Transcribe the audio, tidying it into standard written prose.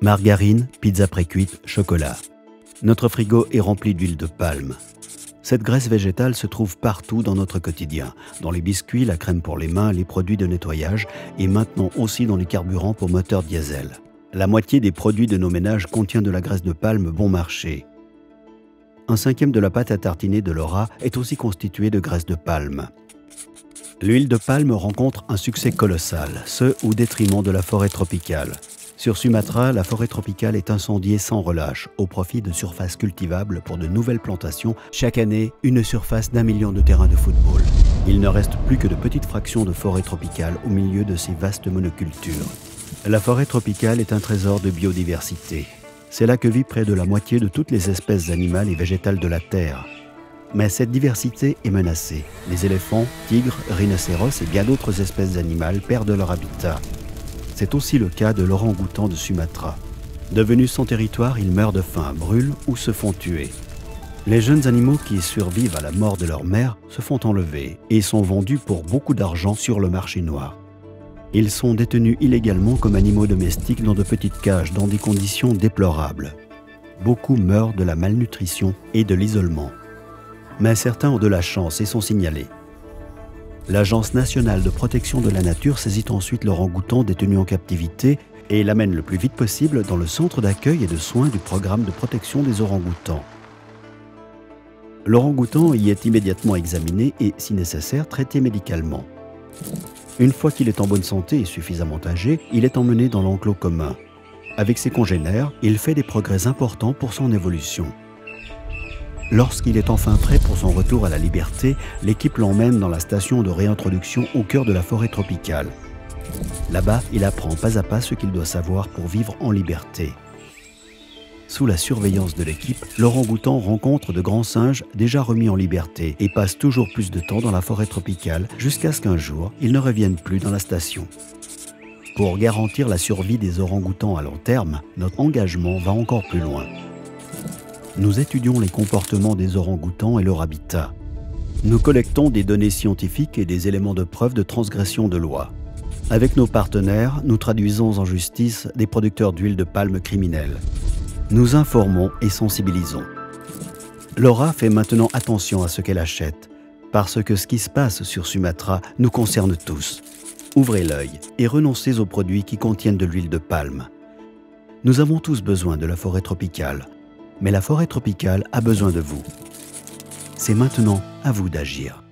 Margarine, pizza précuite, chocolat. Notre frigo est rempli d'huile de palme. Cette graisse végétale se trouve partout dans notre quotidien, dans les biscuits, la crème pour les mains, les produits de nettoyage et maintenant aussi dans les carburants pour moteurs diesel. La moitié des produits de nos ménages contient de la graisse de palme bon marché. 1/5 de la pâte à tartiner de Laura est aussi constituée de graisse de palme. L'huile de palme rencontre un succès colossal, ce au détriment de la forêt tropicale. Sur Sumatra, la forêt tropicale est incendiée sans relâche, au profit de surfaces cultivables pour de nouvelles plantations. Chaque année, une surface d'1 million de terrains de football. Il ne reste plus que de petites fractions de forêt tropicale au milieu de ces vastes monocultures. La forêt tropicale est un trésor de biodiversité. C'est là que vit près de la moitié de toutes les espèces animales et végétales de la Terre. Mais cette diversité est menacée. Les éléphants, tigres, rhinocéros et bien d'autres espèces animales perdent leur habitat. C'est aussi le cas de l'orang-outan de Sumatra. Devenus sans territoire, ils meurent de faim, brûlent ou se font tuer. Les jeunes animaux qui survivent à la mort de leur mère se font enlever et sont vendus pour beaucoup d'argent sur le marché noir. Ils sont détenus illégalement comme animaux domestiques dans de petites cages dans des conditions déplorables. Beaucoup meurent de la malnutrition et de l'isolement. Mais certains ont de la chance et sont signalés. L'Agence nationale de protection de la nature saisit ensuite l'orang-outan détenu en captivité et l'amène le plus vite possible dans le centre d'accueil et de soins du programme de protection des orang-outans. L'orang-outan y est immédiatement examiné et, si nécessaire, traité médicalement. Une fois qu'il est en bonne santé et suffisamment âgé, il est emmené dans l'enclos commun. Avec ses congénères, il fait des progrès importants pour son évolution. Lorsqu'il est enfin prêt pour son retour à la liberté, l'équipe l'emmène dans la station de réintroduction au cœur de la forêt tropicale. Là-bas, il apprend pas à pas ce qu'il doit savoir pour vivre en liberté. Sous la surveillance de l'équipe, l'orang-outan rencontre de grands singes déjà remis en liberté et passe toujours plus de temps dans la forêt tropicale jusqu'à ce qu'un jour, ils ne reviennent plus dans la station. Pour garantir la survie des orang-outans à long terme, notre engagement va encore plus loin. Nous étudions les comportements des orang-outans et leur habitat. Nous collectons des données scientifiques et des éléments de preuve de transgression de loi. Avec nos partenaires, nous traduisons en justice des producteurs d'huile de palme criminels. Nous informons et sensibilisons. Laura fait maintenant attention à ce qu'elle achète, parce que ce qui se passe sur Sumatra nous concerne tous. Ouvrez l'œil et renoncez aux produits qui contiennent de l'huile de palme. Nous avons tous besoin de la forêt tropicale. Mais la forêt tropicale a besoin de vous. C'est maintenant à vous d'agir.